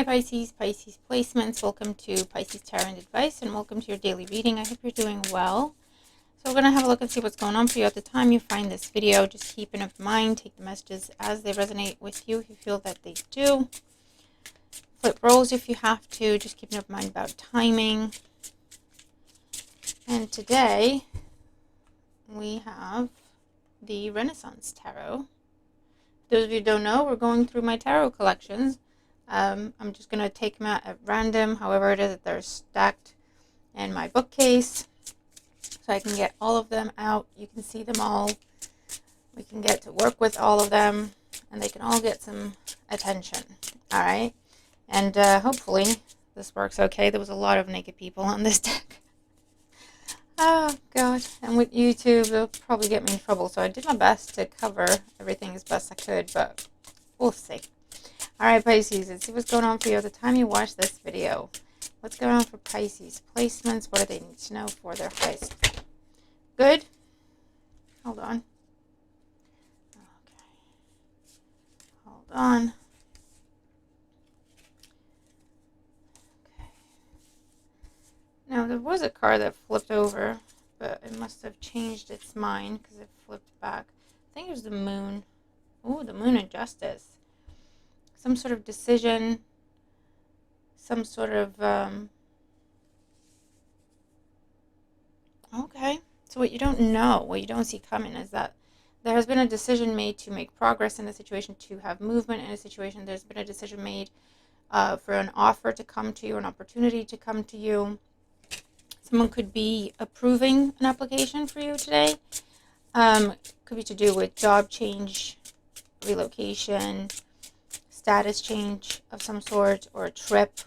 Hi Pisces, Pisces placements. Welcome to Pisces Tarot and Advice, and welcome to your daily reading. I hope you're doing well. So we're going to have a look and see what's going on for you at the time you find this video. Just keep an open mind, take the messages as they resonate with you if you feel that they do. Flip roles if you have to. Just keep an open mind about timing. And today we have the Renaissance Tarot. Those of you who don't know, we're going through my tarot collections. I'm just going to take them out at random, however it is that they're stacked in my bookcase, so I can get all of them out. You can see them all. We can get to work with all of them, and they can all get some attention. All right? And hopefully this works okay. There was a lot of naked people on this deck. Oh, God. And with YouTube, they'll probably get me in trouble, so I did my best to cover everything as best I could, but we'll see. Alright, Pisces, let's see what's going on for you at the time you watch this video. What's going on for Pisces? Placements, what do they need to know for their highest? Good? Hold on. Okay. Hold on. Okay. Now, there was a card that flipped over, but it must have changed its mind because it flipped back. I think it was the Moon. Ooh, the Moon and Justice. Some sort of decision, some sort of, okay. So what you don't know, what you don't see coming is that there has been a decision made to make progress in a situation, to have movement in a situation. There's been a decision made for an offer to come to you, an opportunity to come to you. Someone could be approving an application for you today. Could be to do with job change, relocation, status change of some sort, or a trip.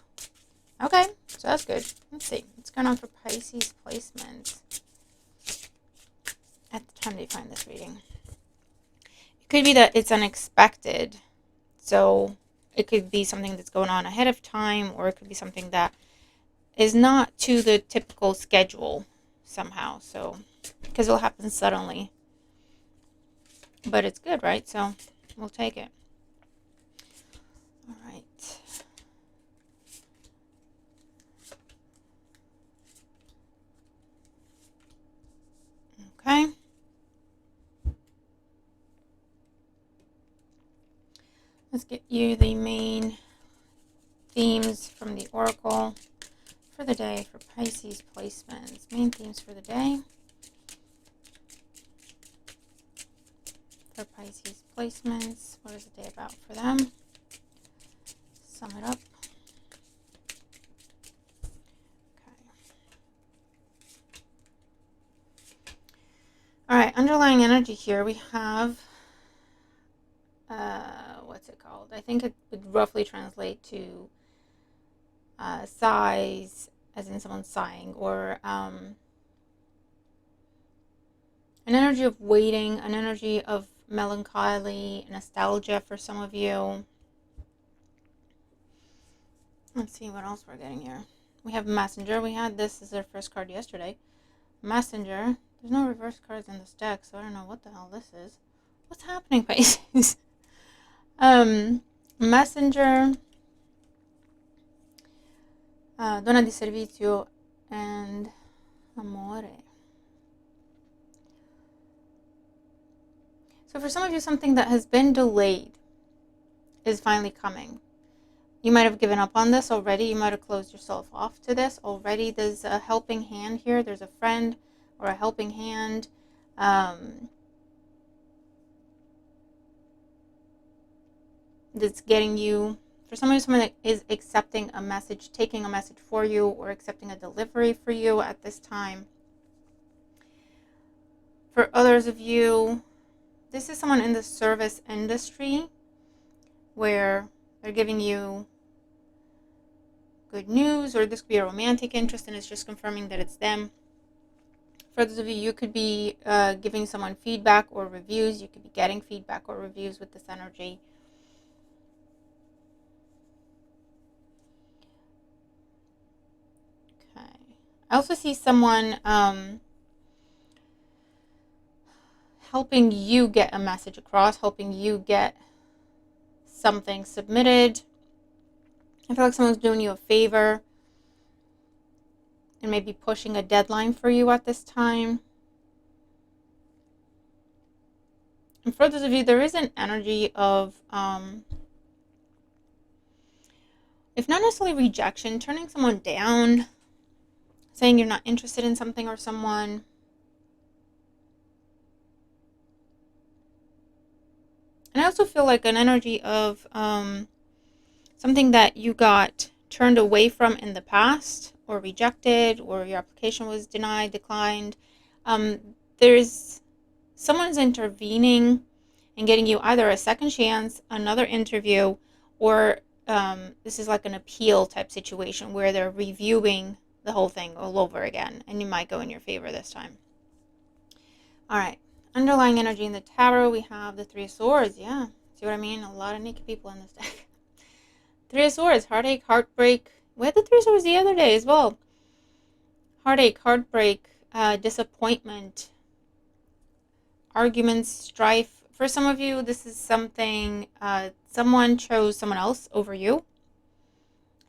Okay, so that's good. Let's see what's going on for Pisces placements at the time they find this reading. It could be that it's unexpected, so it could be something that's going on ahead of time, or it could be something that is not to the typical schedule somehow, so because it'll happen suddenly, but it's good, right? So we'll take it. All right. Okay. Let's get you the main themes from the Oracle for the day for Pisces placements. Main themes for the day for Pisces placements. What is the day about for them? Sum it up. Okay. All right, underlying energy here we have, what's it called? I think it would roughly translate to sighs, as in someone sighing, or an energy of waiting, an energy of melancholy, nostalgia for some of you. Let's see what else we're getting here. We have Messenger. We had this as our first card yesterday. Messenger. There's no reverse cards in this deck, so I don't know what the hell this is. What's happening, Pisces? Messenger, donna di servizio, and amore. So for some of you, something that has been delayed is finally coming. You might have given up on this already. You might have closed yourself off to this already. There's a helping hand here. There's a friend or a helping hand. That's getting you, for some of you, someone that is accepting a message, taking a message for you, or accepting a delivery for you at this time. For others of you, this is someone in the service industry where they're giving you good news, or this could be a romantic interest and it's just confirming that it's them. For others of you, you could be giving someone feedback or reviews. You could be getting feedback or reviews with this energy. Okay. I also see someone helping you get a message across, helping you get something submitted. I feel like someone's doing you a favor and maybe pushing a deadline for you at this time. And for those of you, there is an energy of, if not necessarily rejection, turning someone down, saying you're not interested in something or someone. And I also feel like an energy of something that you got turned away from in the past or rejected, or your application was denied, declined. There's someone's intervening and getting you either a second chance, another interview, or this is like an appeal type situation where they're reviewing the whole thing all over again, and you might go in your favor this time. All right. Underlying energy in the tarot, we have the Three of Swords. Yeah. See what I mean? A lot of naked people in this deck. Three of Swords, heartache, heartbreak. We had the Three of Swords the other day as well. Heartache, heartbreak, disappointment, arguments, strife. For some of you, this is something, someone chose someone else over you.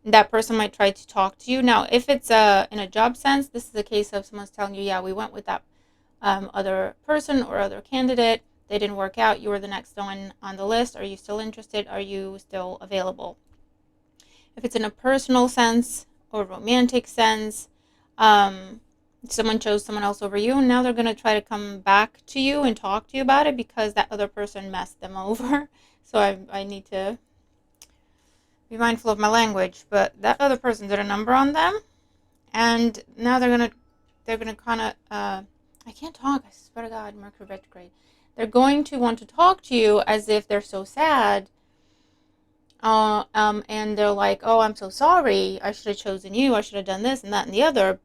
That person might try to talk to you. Now, if it's in a job sense, this is a case of someone's telling you, yeah, we went with that other person or other candidate. They didn't work out. You were the next one on the list. Are you still interested? Are you still available? If it's in a personal sense or romantic sense, someone chose someone else over you, and now they're going to try to come back to you and talk to you about it because that other person messed them over. So I need to be mindful of my language. But that other person did a number on them, and now they're gonna kind of I can't talk. I swear to God, Mercury retrograde. They're going to want to talk to you as if they're so sad. And they're like, oh, I'm so sorry. I should have chosen you. I should have done this and that and the other.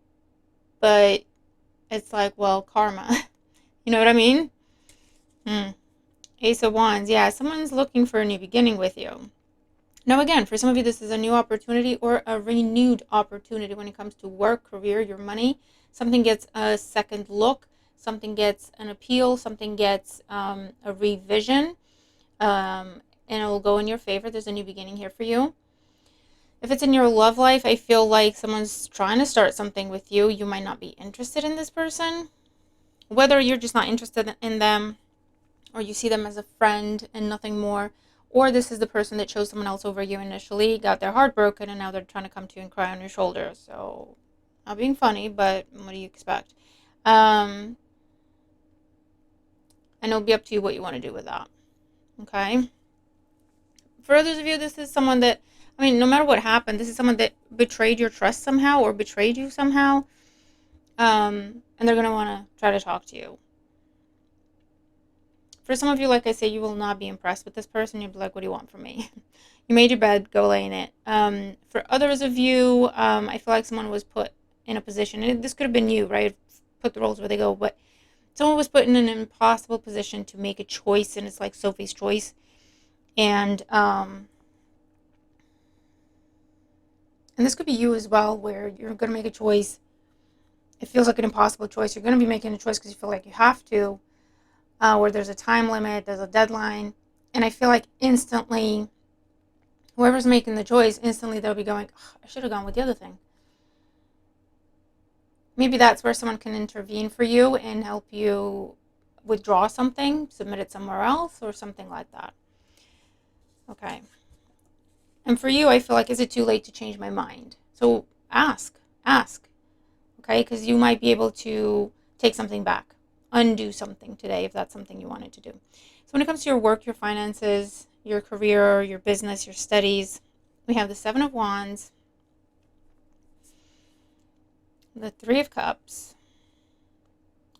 But it's like, well, karma. You know what I mean? Ace of Wands. Yeah, someone's looking for a new beginning with you. Now, again, for some of you, this is a new opportunity or a renewed opportunity when it comes to work, career, your money. Something gets a second look. Something gets an appeal. Something gets a revision. And it will go in your favor. There's a new beginning here for you. If it's in your love life, I feel like someone's trying to start something with you. You might not be interested in this person. Whether you're just not interested in them, or you see them as a friend and nothing more, or this is the person that chose someone else over you initially, got their heart broken, and now they're trying to come to you and cry on your shoulder. So, not being funny, but what do you expect? And it'll be up to you what you want to do with that. Okay? For others of you, this is someone that, I mean, no matter what happened, this is someone that betrayed your trust somehow or betrayed you somehow. And they're going to want to try to talk to you. For some of you, like I say, you will not be impressed with this person. You'll be like, what do you want from me? You made your bed, go lay in it. For others of you, I feel like someone was put in a position, and this could have been you, right? Put the roles where they go, but someone was put in an impossible position to make a choice, and it's like Sophie's Choice. And this could be you as well, where you're going to make a choice. It feels like an impossible choice. You're going to be making a choice because you feel like you have to. Where there's a time limit, there's a deadline, and I feel like instantly, whoever's making the choice, instantly they'll be going, oh, I should have gone with the other thing. Maybe that's where someone can intervene for you and help you withdraw something, submit it somewhere else, or something like that. Okay. And for you, I feel like, is it too late to change my mind? So ask. Okay, because you might be able to take something back. Undo something today if that's something you wanted to do. So when it comes to your work, your finances, your career, your business, your studies, we have the Seven of Wands, the Three of Cups,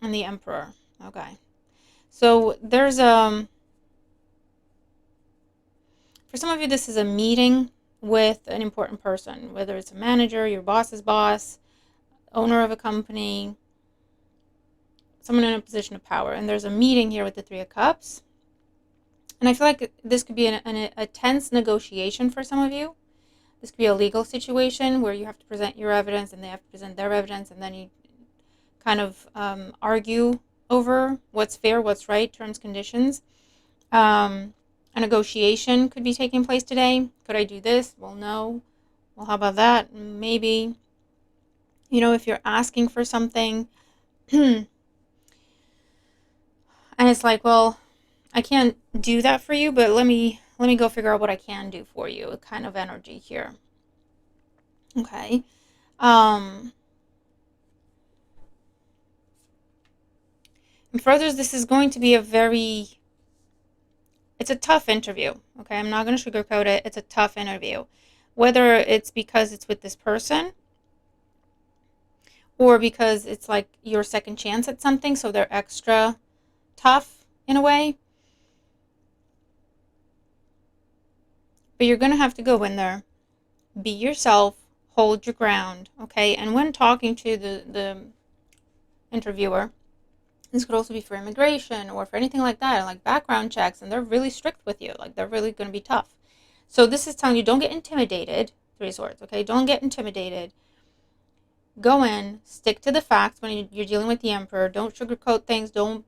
and the Emperor. Okay. So there's for some of you, this is a meeting with an important person, whether it's a manager, your boss's boss, owner of a company, someone in a position of power. And there's a meeting here with the Three of Cups. And I feel like this could be a tense negotiation for some of you. This could be a legal situation where you have to present your evidence and they have to present their evidence, and then you kind of argue over what's fair, what's right, terms, conditions. A negotiation could be taking place today. Could I do this? Well, no. Well, how about that? Maybe, if you're asking for something and it's like, well, I can't do that for you, but let me go figure out what I can do for you. Kind of energy here. Okay. And further, this is going to be it's a tough interview. Okay. I'm not going to sugarcoat it. It's a tough interview. Whether it's because it's with this person or because it's like your second chance at something, so they're extra tough in a way. But you're going to have to go in there, be yourself, hold your ground, okay? And when talking to the interviewer, this could also be for immigration or for anything like that, like background checks, and they're really strict with you. Like, they're really going to be tough. So this is telling you, don't get intimidated. Three of Swords, okay? Don't get intimidated. Go in, stick to the facts when you're dealing with the Emperor. Don't sugarcoat things. Don't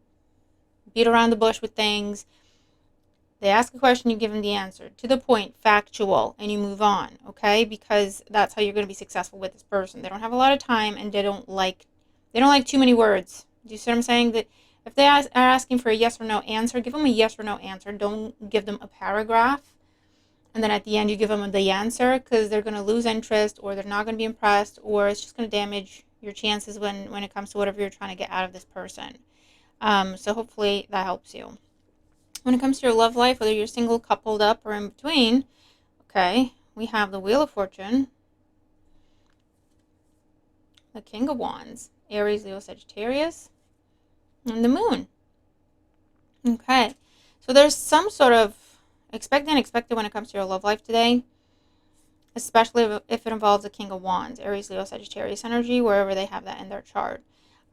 beat around the bush with things. They ask a question, you give them the answer. To the point, factual, and you move on, okay? Because that's how you're going to be successful with this person. They don't have a lot of time, and they don't like too many words. Do you see what I'm saying? That if they are asking for a yes or no answer, give them a yes or no answer. Don't give them a paragraph, and then at the end you give them the answer, because they're going to lose interest, or they're not going to be impressed, or it's just going to damage your chances when it comes to whatever you're trying to get out of this person. So hopefully that helps you. When it comes to your love life, whether you're single, coupled up, or in between, okay, we have the Wheel of Fortune, the King of Wands, Aries, Leo, Sagittarius, and the Moon. Okay, so there's some sort of expected and unexpected when it comes to your love life today, especially if it involves the King of Wands, Aries, Leo, Sagittarius energy, wherever they have that in their chart.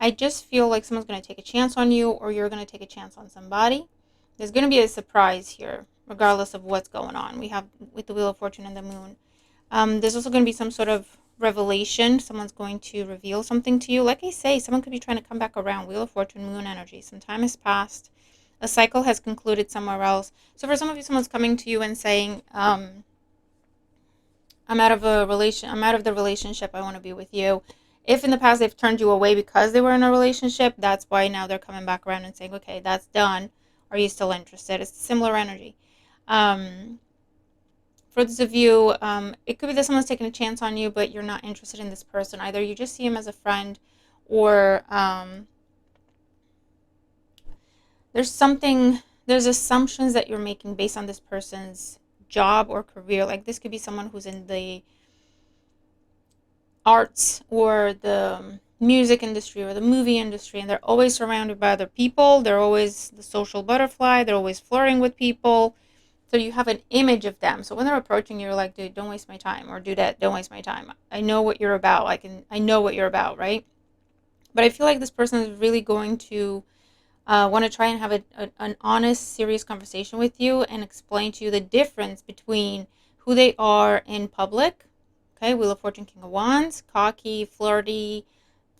I just feel like someone's going to take a chance on you, or you're going to take a chance on somebody. There's going to be a surprise here, regardless of what's going on. We have with the Wheel of Fortune and the Moon. There's also going to be some sort of revelation. Someone's going to reveal something to you. Like I say, someone could be trying to come back around. Wheel of Fortune, Moon energy. Some time has passed. A cycle has concluded somewhere else. So for some of you, someone's coming to you and saying, I'm out of the relationship. I want to be with you. If in the past they've turned you away because they were in a relationship, that's why now they're coming back around and saying, okay, that's done. Are you still interested? It's similar energy. For those of you, it could be that someone's taking a chance on you, but you're not interested in this person. Either you just see him as a friend, or there's assumptions that you're making based on this person's job or career. Like, this could be someone who's in the arts or the music industry or the movie industry, and they're always surrounded by other people. They're always the social butterfly. They're always flirting with people. So you have an image of them. So when they're approaching you, you're like, dude, don't waste my time. Or do that, don't waste my time. I know what you're about. I know what you're about, right? But I feel like this person is really going to want to try and have an honest, serious conversation with you and explain to you the difference between who they are in public. Okay, Wheel of Fortune, King of Wands, cocky, flirty,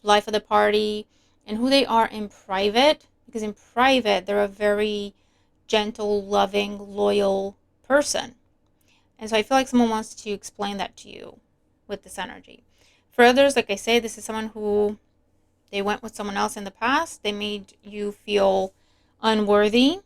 life of the party, and who they are in private. Because in private, they're a very gentle, loving, loyal person. And so I feel like someone wants to explain that to you with this energy. For others, like I say, this is someone who they went with someone else in the past. They made you feel unworthy.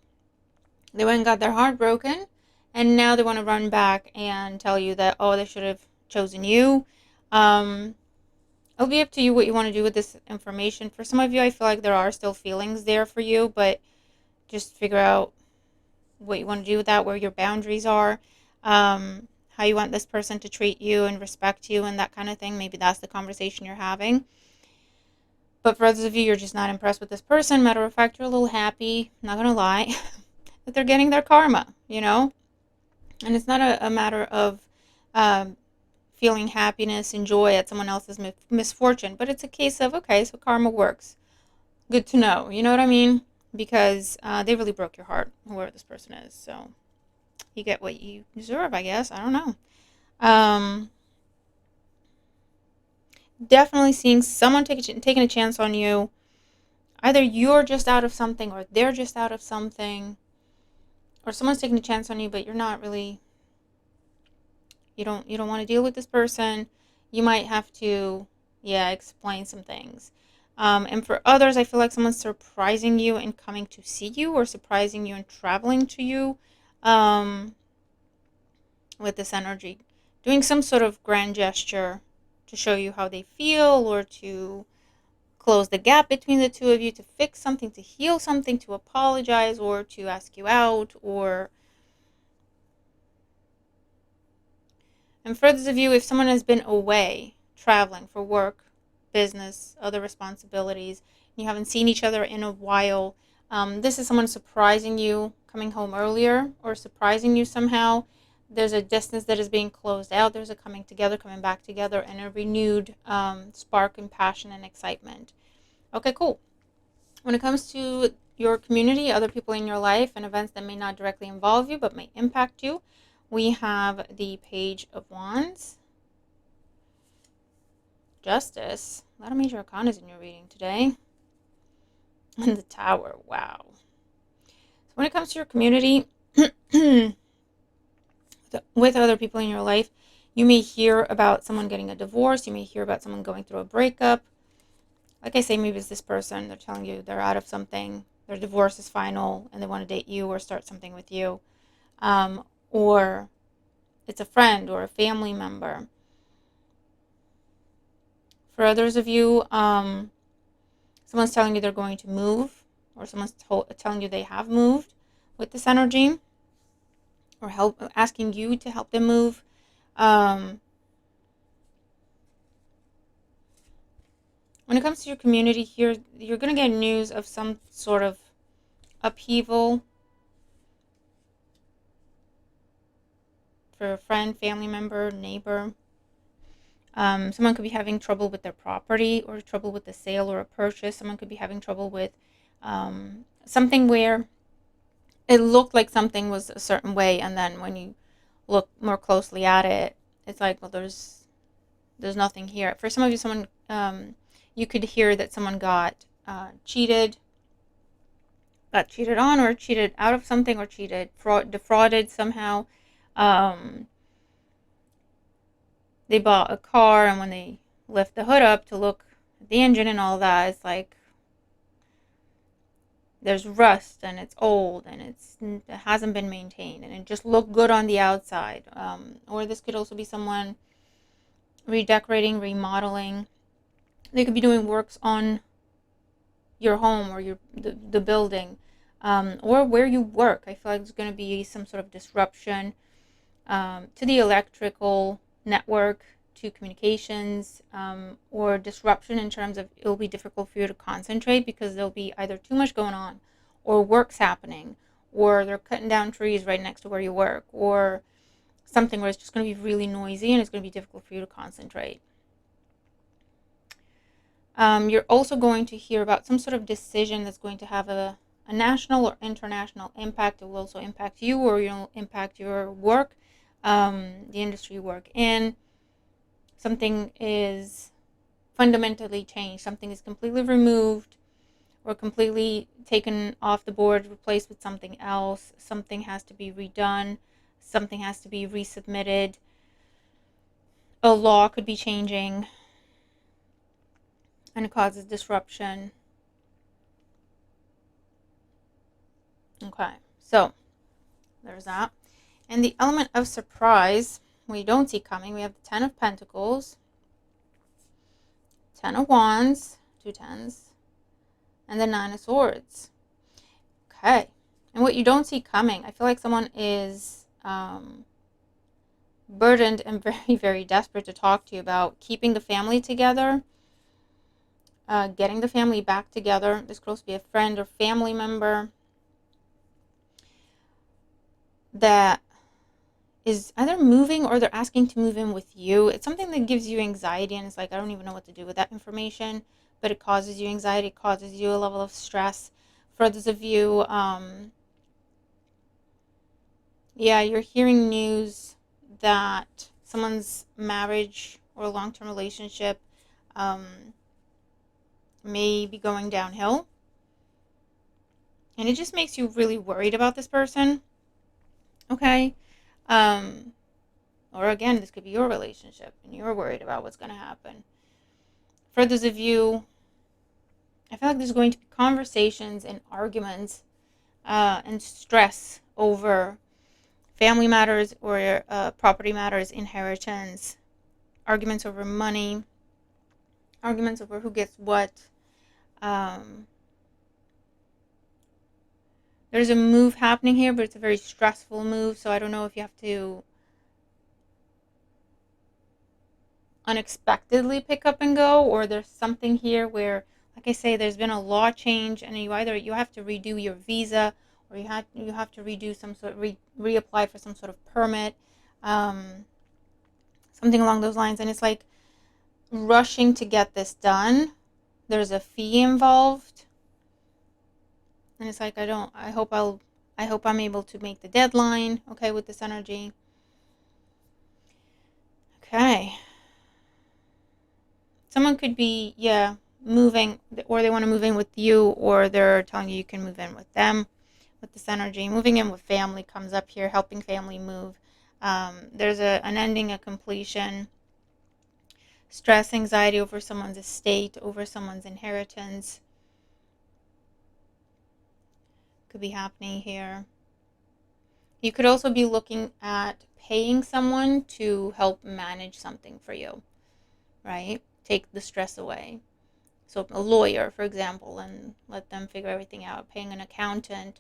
They went and got their heart broken. And now they want to run back and tell you that, oh, they should have chosen you. It'll be up to you what you want to do with this information. For some of you, I feel like there are still feelings there for you, but just figure out what you want to do with that, where your boundaries are, how you want this person to treat you and respect you and that kind of thing. Maybe that's the conversation you're having. But for others of you, you're just not impressed with this person. Matter of fact, you're a little happy, not going to lie, that they're getting their karma, And it's not a matter of feeling happiness and joy at someone else's misfortune, but it's a case of, okay, so karma works. Good to know, you know what I mean? Because they really broke your heart, whoever this person is. So you get what you deserve, I guess. I don't know. Definitely seeing someone taking a chance on you. Either you're just out of something, or they're just out of something, or someone's taking a chance on you, but you're not really You don't want to deal with this person. You might have to, yeah, explain some things. And for others, I feel like someone's surprising you and coming to see you, or surprising you and traveling to you, um, with this energy. Doing some sort of grand gesture to show you how they feel, or to close the gap between the two of you, to fix something, to heal something, to apologize, or to ask you out, or... And for those of you, if someone has been away, traveling for work, business, other responsibilities, and you haven't seen each other in a while, this is someone surprising you, coming home earlier, or surprising you somehow. There's a distance that is being closed out. There's a coming together, coming back together, and a renewed spark and passion and excitement. Okay, cool. When it comes to your community, other people in your life, and events that may not directly involve you but may impact you, we have the Page of Wands, Justice, a lot of major arcanas in your reading today, and the Tower. Wow. So when it comes to your community, with other people in your life, you may hear about someone getting a divorce. You may hear about someone going through a breakup. Like I say, maybe it's this person. They're telling you they're out of something. Their divorce is final and they want to date you or start something with you. Or it's a friend or a family member. For others of you, someone's telling you they're going to move, or someone's telling you they have moved with this energy, or asking you to help them move. When it comes to your community here, you're going to get news of some sort of upheaval for a friend, family member, neighbor. Someone could be having trouble with their property, or trouble with the sale or a purchase. Someone could be having trouble with something where it looked like something was a certain way, and then when you look more closely at it, it's like, well, there's nothing here. For some of you, you could hear that someone got cheated on, or cheated out of something, or defrauded somehow. They bought a car, and when they lift the hood up to look at the engine and all that, it's like there's rust, and it's old, and it hasn't been maintained, and it just looked good on the outside. Or this could also be someone redecorating, remodeling. They could be doing works on your home, or the building, or where you work. I feel like there's going to be some sort of disruption to the electrical network, to communications, or disruption in terms of it'll be difficult for you to concentrate, because there'll be either too much going on, or work's happening, or they're cutting down trees right next to where you work, or something where it's just going to be really noisy and it's going to be difficult for you to concentrate. You're also going to hear about some sort of decision that's going to have a national or international impact. It will also impact you, or you'll impact your work, the industry you work in. Something is fundamentally changed. Something is completely removed, or completely taken off the board, replaced with something else. Something has to be redone. Something has to be resubmitted. A law could be changing, and it causes disruption. Okay, so there's that. And the element of surprise we don't see coming, we have the Ten of Pentacles, Ten of Wands, 2 tens, and the Nine of Swords. Okay, and what you don't see coming, I feel like someone is burdened and very, very desperate to talk to you about keeping the family together, getting the family back together. This could also be a friend or family member that is either moving, or they're asking to move in with you. It's something that gives you anxiety, and it's like, I don't even know what to do with that information, but it causes you anxiety, it causes you a level of stress. For those of you, you're hearing news that someone's marriage or long-term relationship may be going downhill, and it just makes you really worried about this person. Okay, Or again, this could be your relationship and you're worried about what's going to happen. For those of you, I feel like there's going to be conversations and arguments and stress over family matters or property matters, inheritance, arguments over money, arguments over who gets what. There's a move happening here, but it's a very stressful move, so I don't know if you have to unexpectedly pick up and go, or there's something here where, like I say, there's been a law change, and you have to redo your visa, or you have to redo some sort reapply for some sort of permit, something along those lines, and it's like rushing to get this done. There's a fee involved, and it's like I hope I'm able to make the deadline, okay, with this energy. Okay. Someone could be, moving, or they want to move in with you, or they're telling you can move in with them with this energy. Moving in with family comes up here, helping family move. There's an ending, a completion. Stress, anxiety over someone's estate, over someone's inheritance could be happening here. You could also be looking at paying someone to help manage something for you, right? Take the stress away. So a lawyer, for example, and let them figure everything out. Paying an accountant,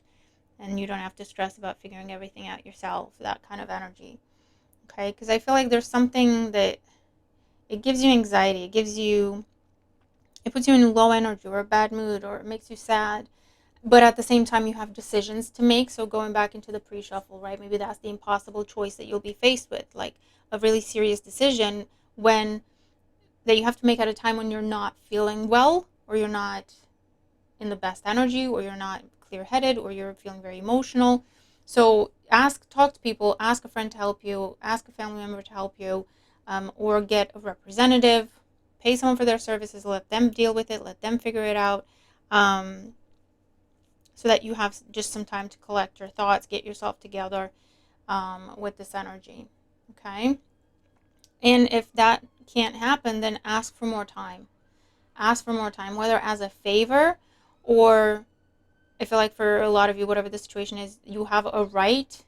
and you don't have to stress about figuring everything out yourself. That kind of energy. Okay? Because I feel like there's something that it gives you anxiety. It puts you in low energy or a bad mood, or it makes you sad. But at the same time, you have decisions to make. So going back into the pre-shuffle, right? Maybe that's the impossible choice that you'll be faced with, like a really serious decision that you have to make at a time when you're not feeling well, or you're not in the best energy, or you're not clear-headed, or you're feeling very emotional. So talk to people, ask a friend to help you, ask a family member to help you, or get a representative, pay someone for their services, let them deal with it, let them figure it out, so that you have just some time to collect your thoughts, get yourself together with this energy, okay? And if that can't happen, then ask for more time. Ask for more time, whether as a favor, or I feel like for a lot of you, whatever the situation is, you have a right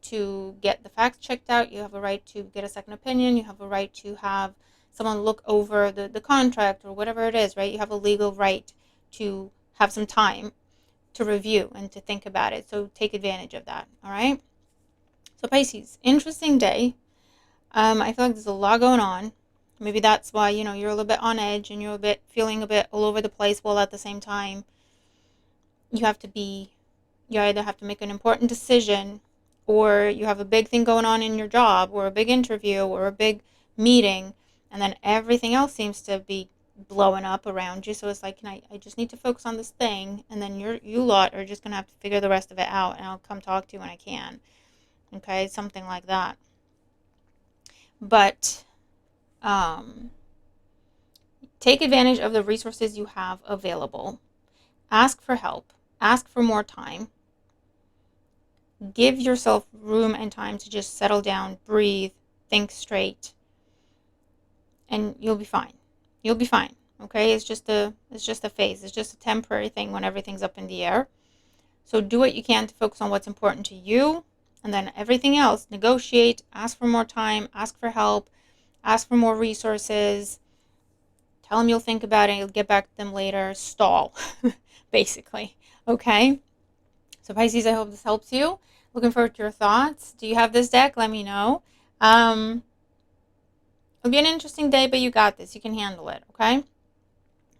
to get the facts checked out. You have a right to get a second opinion. You have a right to have someone look over the contract or whatever it is, right? You have a legal right to have some time to review and to think about it. So take advantage of that, all right? So Pisces, interesting day. I feel like there's a lot going on. Maybe that's why, you're a little bit on edge and you're feeling a bit all over the place, while at the same time, you either have to make an important decision, or you have a big thing going on in your job, or a big interview, or a big meeting, and then everything else seems to be blowing up around you. So it's like, I just need to focus on this thing, and then you lot are just going to have to figure the rest of it out, and I'll come talk to you when I can. Okay, something like that. But take advantage of the resources you have available. Ask for help. Ask for more time. Give yourself room and time to just settle down, breathe, think straight, and you'll be fine. You'll be fine. Okay? It's just a phase. It's just a temporary thing when everything's up in the air. So do what you can to focus on what's important to you, and then everything else, negotiate, ask for more time, ask for help, ask for more resources. Tell them you'll think about it, you'll get back to them later. Stall, basically. Okay? So Pisces, I hope this helps you. Looking forward to your thoughts. Do you have this deck? Let me know. It'll be an interesting day, but you got this. You can handle it, okay?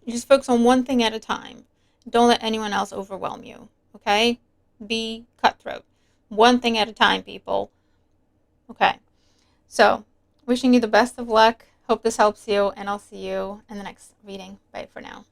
You just focus on one thing at a time. Don't let anyone else overwhelm you, okay? Be cutthroat. One thing at a time, people. Okay. So, wishing you the best of luck. Hope this helps you, and I'll see you in the next reading. Bye for now.